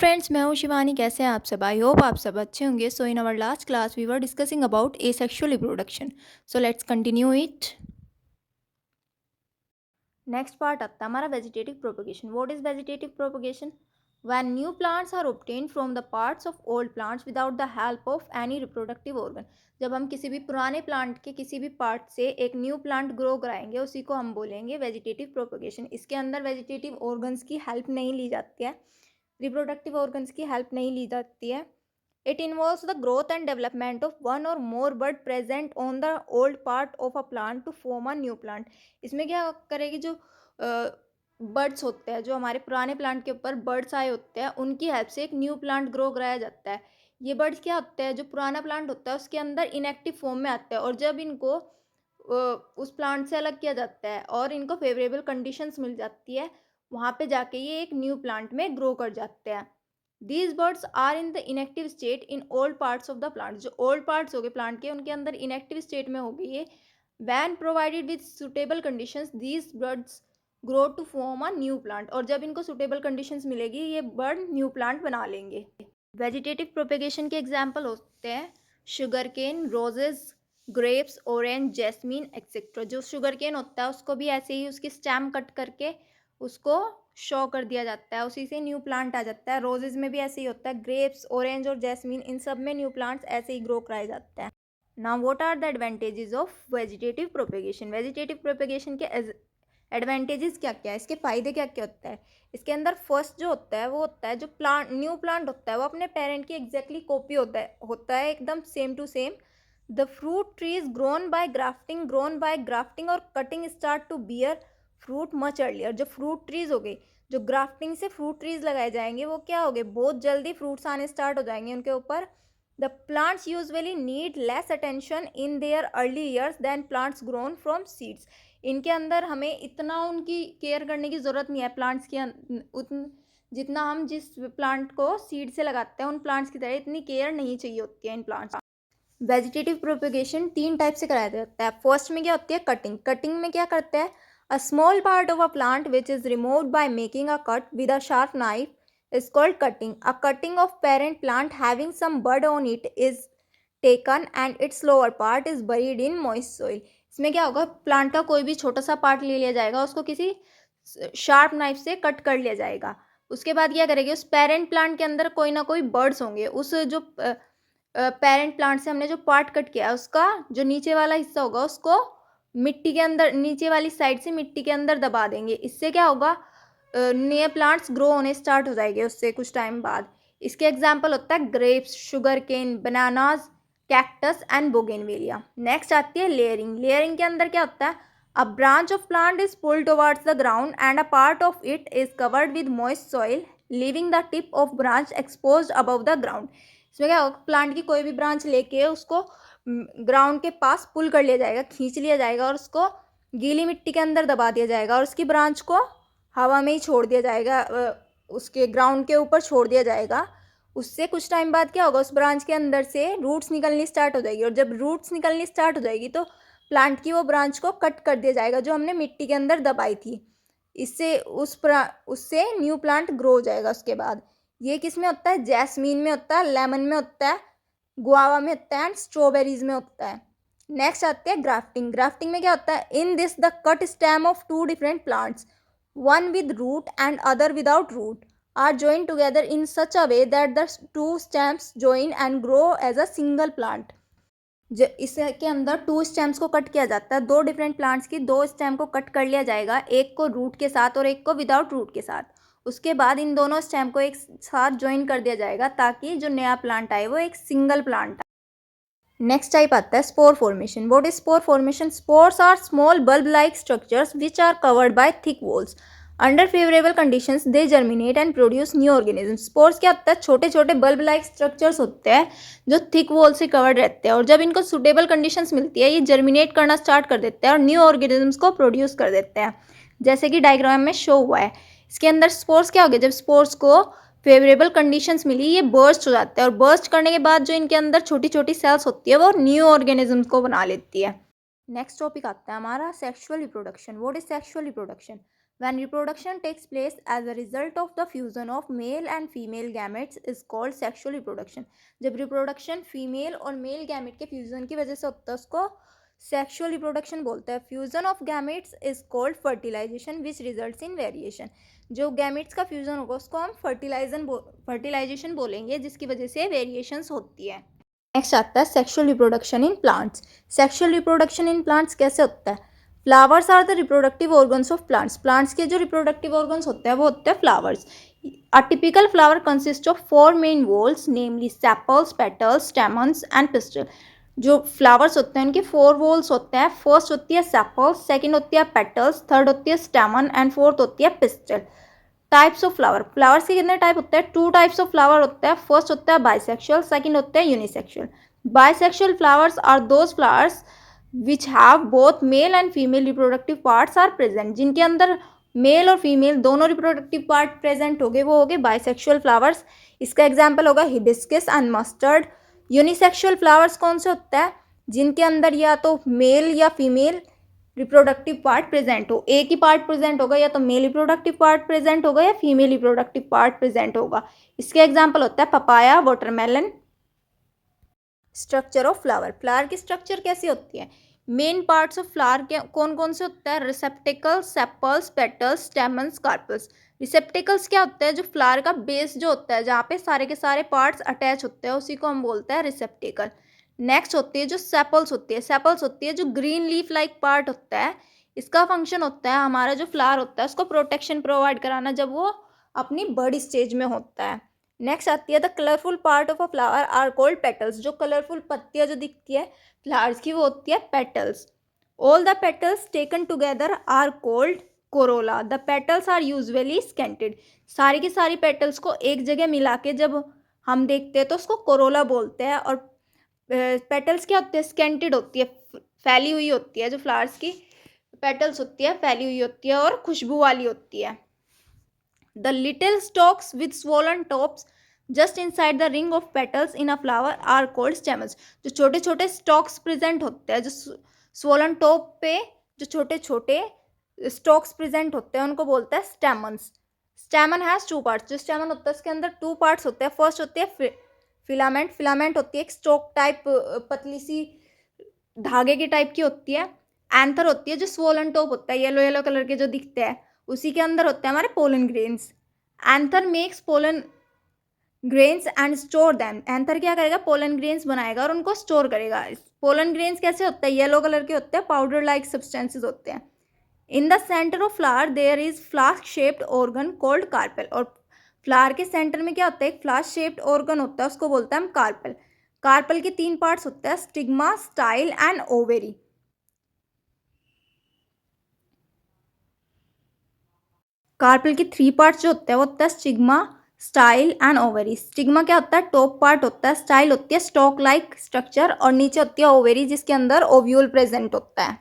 Friends, मैं हूँ शिवानी। कैसे हैं आप सब? आई होप आप सब अच्छे होंगे। So in our last class we were discussing about asexual reproduction. So let's continue it. Next part आता है हमारा vegetative propagation. What is vegetative propagation? When new plants are obtained from the parts of old plants without the help of any reproductive organ. जब हम किसी भी पुराने plant के किसी भी पार्ट से एक न्यू प्लांट ग्रो कराएंगे, उसी को हम बोलेंगे वेजिटेटिव प्रोपगेशन। इसके अंदर वेजिटेटिव ऑर्गन्स की हेल्प नहीं ली जाती है, रिप्रोडक्टिव ऑर्गन्स की हेल्प नहीं ली जाती है। It involves the growth and development of one or more bud present on the old part of a plant to form a new plant. इसमें क्या करेगी, जो बर्ड्स होते हैं, जो हमारे पुराने प्लांट के ऊपर बर्ड्स आए होते हैं, उनकी हेल्प से एक न्यू प्लांट ग्रो कराया जाता है। ये बर्ड्स क्या होते हैं, जो पुराना प्लांट होता है उसके अंदर इनएक्टिव फॉर्म में आते हैं, और जब इनको उस प्लांट से अलग किया जाता है और इनको फेवरेबल कंडीशंस मिल जाती है, वहाँ पे जाके ये एक न्यू प्लांट में ग्रो कर जाते हैं। These buds are in the inactive state in old parts of the plant. जो ओल्ड पार्ट्स हो गए प्लांट के, उनके अंदर इनएक्टिव स्टेट में हो गई ये। When provided with suitable conditions these buds grow to form a new plant. और जब इनको सुटेबल कंडीशंस मिलेगी, ये बर्ड न्यू प्लांट बना लेंगे। वेजिटेटिव प्रोपेगेशन के एग्जाम्पल होते हैं sugarcane, roses, grapes, orange, jasmine etcetera. जो शुगर केन होता है उसको भी ऐसे ही उसकी स्टेम कट करके उसको शो कर दिया जाता है, उसी से न्यू प्लांट आ जाता है। रोजेज में भी ऐसे ही होता है। ग्रेप्स, ऑरेंज और जैस्मीन, इन सब में न्यू प्लांट्स ऐसे ही ग्रो कराए जाते हैं। Now what are the advantages of vegetative propagation? Vegetative propagation के एडवांटेजेस क्या क्या है, इसके फ़ायदे क्या क्या होता है? इसके अंदर फर्स्ट जो होता है वो होता है, जो प्लांट न्यू प्लांट होता है वो अपने पेरेंट की एग्जैक्टली कॉपी होता है एकदम same to same. The fruit tree is grown by grafting और cutting start to bear fruit much earlier. जो फ्रूट ट्रीज हो गए, जो ग्राफ्टिंग से फ्रूट ट्रीज लगाए जाएंगे, वो क्या हो गए, बहुत जल्दी फ्रूट्स आने स्टार्ट हो जाएंगे उनके ऊपर। The plants usually need less attention in their early years than plants grown from seeds. इनके अंदर हमें इतना उनकी केयर करने की ज़रूरत नहीं है प्लांट्स की जितना हम जिस प्लांट को सीड से लगाते हैं उन प्लांट्स की तरह इतनी केयर नहीं चाहिए होती है in plants. Vegetative propagation 3 type से कराया जाता है। फर्स्ट में क्या होती है, कटिंग। कटिंग में क्या करते हैं, a small part of a plant which is removed by making a cut with a sharp knife is called cutting. A cutting of parent plant having some bud on it is taken and its lower part is buried in moist soil. इसमें क्या होगा, plant का कोई भी छोटा सा part ले लिया जाएगा, उसको किसी शार्प नाइफ से कट कर लिया जाएगा। उसके बाद क्या करेंगे, उस पेरेंट प्लांट के अंदर कोई ना कोई बर्ड्स होंगे, उस जो पेरेंट प्लांट से हमने जो पार्ट कट किया है उसका जो नीचे वाला हिस्सा होगा उसको मिट्टी के अंदर, नीचे वाली साइड से मिट्टी के अंदर दबा देंगे। इससे क्या होगा, नए प्लांट्स ग्रो होने स्टार्ट हो जाएंगे उससे कुछ टाइम बाद। इसके एग्जाम्पल होता है grapes, sugarcane, bananas, cactus and bougainvillea. Next आती है लेयरिंग। लेयरिंग के अंदर क्या होता है, a branch of plant is pulled towards the ground and a part of it is covered with moist soil leaving the tip of branch exposed above the ground. इसमें क्या होगा, प्लांट की कोई भी ब्रांच लेके उसको ग्राउंड के पास पुल कर लिया जाएगा, खींच लिया जाएगा और उसको गीली मिट्टी के अंदर दबा दिया जाएगा और उसकी ब्रांच को हवा में ही छोड़ दिया जाएगा, उसके ग्राउंड के ऊपर छोड़ दिया जाएगा। उससे कुछ टाइम बाद क्या होगा, उस ब्रांच के अंदर से रूट्स निकलनी स्टार्ट हो जाएगी, और जब रूट्स निकलनी स्टार्ट हो जाएगी तो प्लांट की वो ब्रांच को कट कर दिया जाएगा जो हमने मिट्टी के अंदर दबाई थी। इससे उससे न्यू प्लांट ग्रो हो जाएगा उसके बाद। ये किस में होता है, जैस्मीन में होता है, लेमन में होता है, गुआवा में होता है एंड स्ट्रॉबेरीज में होता है। नेक्स्ट आते हैं ग्राफ्टिंग। ग्राफ्टिंग में क्या होता है, in this the cut stem of 2 different plants, one with root and other without root, are joined together in such a way that the 2 stems join and grow as a single plant। इसके अंदर 2 stems को cut किया जाता है, 2 different plants की 2 stem को cut कर लिया जाएगा, एक को रूट के साथ और एक को विदाउट रूट के साथ। उसके बाद इन दोनों स्टेम को एक साथ ज्वाइन कर दिया जाएगा ताकि जो नया प्लांट आए वो एक सिंगल प्लांट आए। नेक्स्ट टाइप आता है spore formation. What is spore formation? Spores are small bulb like structures which are covered by thick walls. Under favourable conditions they germinate and produce new organism. Spores क्या होता है, छोटे छोटे bulb like structures होते हैं जो thick wall से covered रहते हैं, और जब इनको सुटेबल कंडीशंस मिलती है ये जर्मिनेट करना स्टार्ट कर देते हैं और न्यू ऑर्गेनिजम्स को प्रोड्यूस कर देते हैं, जैसे कि डायग्राम में शो हुआ है। इसके अंदर स्पोर्स क्या हो गया, जब स्पोर्स को फेवरेबल कंडीशंस मिली ये बर्स्ट हो जाते हैं, और बर्स्ट करने के बाद जो इनके अंदर छोटी छोटी सेल्स होती है वो न्यू ऑर्गेनिजम्स को बना लेती है। नेक्स्ट टॉपिक आता है हमारा sexual reproduction. What is sexual reproduction? When reproduction takes place as a result of the fusion of male and female gametes is called sexual reproduction. जब reproduction female और male gamete के fusion की वजह से होता है उसको sexual reproduction बोलते हैं. Fusion of gametes is called fertilization which results in variation. जो gametes का fusion होगा उसको हम fertilization बोलेंगे जिसकी वजह से variations होती है. नेक्स्ट आता है sexual reproduction in plants. Sexual reproduction in plants कैसे होता है? Flowers are the reproductive organs of plants. Plants के जो रिप्रोडक्टिव ऑर्गन्स होते हैं वो होते हैं flowers. A typical flower consist of 4 main whorls namely sepals, petals, stamens and pistil. जो फ्लावर्स होते हैं उनके 4 वॉल्स होते हैं. फर्स्ट होती है सेपल्स, सेकेंड होती है पेटल्स, थर्ड होती है स्टेमन एंड फोर्थ होती है pistol. Types of flower. Flowers के कितने टाइप होते हैं? 2 टाइप्स ऑफ फ्लावर होते हैं. फर्स्ट होता है बाइसेक्सुअल, सेकंड होता है unisexual. Bisexual flowers are those flowers which have both male and female reproductive parts are present. जिनके अंदर मेल और फीमेल दोनों रिप्रोडक्टिव पार्ट प्रेजेंट हो गए वो हो गए बाइसेक्सुअल फ्लावर्स. इसका एग्जाम्पल होगा hibiscus and mustard. Unisexual flowers कौन से होते हैं? जिनके अंदर या तो मेल या फीमेल रिप्रोडक्टिव पार्ट प्रेजेंट हो. एक ही पार्ट प्रेजेंट होगा, या तो मेल रिप्रोडक्टिव पार्ट प्रेजेंट होगा या फीमेल रिप्रोडक्टिव पार्ट प्रेजेंट होगा. इसके एग्जांपल होता है papaya, watermelon. Structure of flower. Flower की स्ट्रक्चर कैसी होती है? मेन पार्ट्स ऑफ फ्लावर के कौन कौन से होते हैं? Receptacles, sepals, petals, stamens, carpels. Receptacles क्या होता है? जो फ्लावर का बेस जो होता है जहाँ पे सारे के सारे पार्ट्स अटैच होते हैं उसी को हम बोलते हैं रिसेप्टिकल. नेक्स्ट होती है जो सेपल्स होती है. सेपल्स होती है जो ग्रीन लीफ लाइक पार्ट होता है. इसका फंक्शन होता है हमारा जो फ्लावर होता है उसको प्रोटेक्शन प्रोवाइड कराना जब वो अपनी बड़ी स्टेज में होता है. नेक्स्ट आती है the colourful part of a flower are called petals. जो कलरफुल पत्तियाँ जो दिखती है फ्लावर्स की वो होती है petals. All the petals taken together are called corolla. The petals are usually scented. सारी की सारी पेटल्स को एक जगह मिला के जब हम देखते हैं तो उसको कोरोला बोलते हैं. और पेटल्स क्या होती है? स्केंटेड होती है, फैली हुई होती है. जो फ्लावर्स की पेटल्स होती है फैली हुई होती है और खुशबू वाली होती है. The little stalks with swollen tops just inside the ring of petals in a flower are called stamens. जो छोटे छोटे स्टॉक्स प्रेजेंट होते हैं, जो स्वोलन टॉप पे जो छोटे छोटे स्टॉक्स प्रेजेंट होते हैं उनको बोलते हैं स्टेमन्स. स्टेमन has 2 parts. जो स्टेमन होता है उसके अंदर 2 पार्ट्स होते हैं. फर्स्ट होती है फिलामेंट. फिलामेंट होती है एक स्टॉक टाइप पतली सी धागे की टाइप की होती है. एंथर होती है जो स्वोलन टॉप होता है येलो येलो कलर के जो दिखते हैं. उसी के अंदर होते हैं हमारे pollen grains. Anther makes pollen grains and store them. Anther क्या करेगा? पोलन ग्रेन्स बनाएगा और उनको स्टोर करेगा. पोलन ग्रेन्स कैसे होते हैं? येलो कलर के होते हैं, पाउडर लाइक सब्सटेंसेस होते हैं. In the centre of flower there is flask shaped organ called carpel. और फ्लावर के सेंटर में क्या होता है? एक फ्लास्क शेप्ड ऑर्गन होता है उसको बोलते हैं हम कार्पेल. कार्पेल के 3 पार्ट्स होते हैं stigma, style and ovary. Carpel के 3 पार्ट्स जो होते हैं वो होता है stigma, style and ovary. Stigma क्या होता है? टॉप पार्ट होता है. स्टाइल होती है स्टॉक लाइक स्ट्रक्चर और नीचे होती है ओवेरी जिसके अंदर ओव्यूल प्रेजेंट होता है.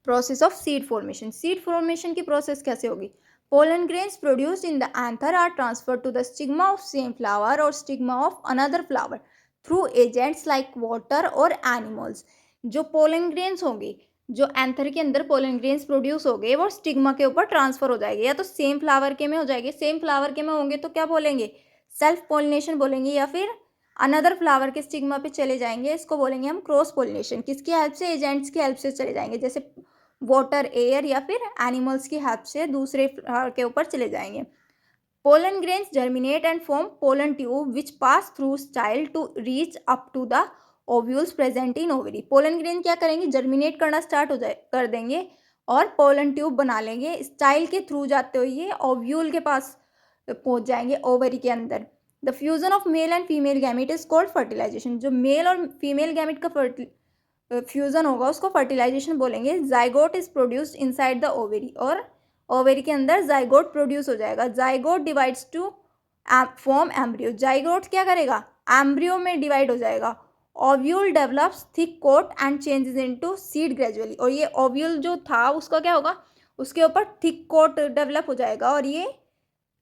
Process of seed formation. Seed formation की प्रोसेस कैसे होगी? Pollen grains produced in the anther are transferred to the stigma of same flower और stigma of another flower through agents like water और animals. जो pollen grains होंगे जो anther के अंदर पोलन ग्रेन्स प्रोड्यूस हो गए वो स्टिग्मा के ऊपर ट्रांसफर हो जाएंगे. या तो सेम फ्लावर के में हो जाएंगे. सेम फ्लावर के में होंगे तो क्या बोलेंगे? सेल्फ पोलिनेशन बोलेंगे. या फिर अनदर फ्लावर के स्टिग्मा पे चले जाएंगे, इसको बोलेंगे हम क्रॉस पोलिनेशन. किसकी हेल्प से? एजेंट्स की हेल्प से चले जाएंगे. जैसे वाटर, एयर या फिर एनिमल्स की हेल्प से दूसरे फ्लावर के ऊपर चले जाएंगे. Pollen grains germinate and form pollen tube which pass through style to reach up to the ovules present in ovary. Pollen grain क्या करेंगे? जर्मिनेट करना स्टार्ट कर देंगे और पोलन ट्यूब बना लेंगे. स्टाइल के थ्रू जाते हुए ये ओव्यूल के पास पहुंच जाएंगे ओवरी के अंदर. The fusion of male and female gamete is called fertilisation. जो मेल और फीमेल गैमेट का फ्यूजन होगा उसको फर्टिलाइजेशन बोलेंगे. Zygote is produced inside the ovary. और ओवेरी के अंदर जाइगोट प्रोड्यूस हो जाएगा. Zygote divides to form embryo. Zygote क्या करेगा? एम्ब्रियो में डिवाइड हो जाएगा. Ovule develops thick coat and changes into seed gradually. और ये ओव्यूल जो था उसका क्या होगा? उसके ऊपर थिक कोट डेवलप हो जाएगा और ये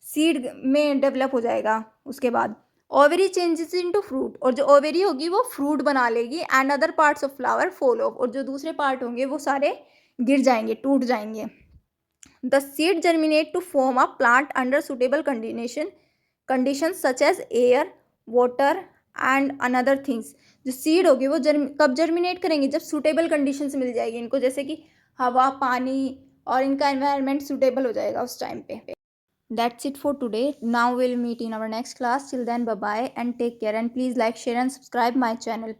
सीड में डेवलप हो जाएगा. उसके बाद ओवरी चेंजेस इनटू फ्रूट, और जो ओवरी होगी वो फ्रूट बना लेगी, and other parts of flower fall of, और जो दूसरे पार्ट होंगे वो सारे गिर जाएंगे, टूट जाएंगे। The seed germinate to form a plant under suitable conditions such as air, water and another things। जो सीड होगी वो कब जर्मिनेट करेंगे, जब सुटेबल कंडीशंस मिल जाएगी इनको, जैसे कि हवा, पानी और इनका एनवायरनमेंट सुटेबल हो जाएगा उस टाइम पे। That's it for today. Now we'll meet in our next class. Till then, bye bye and take care. And please like, share, and subscribe my channel.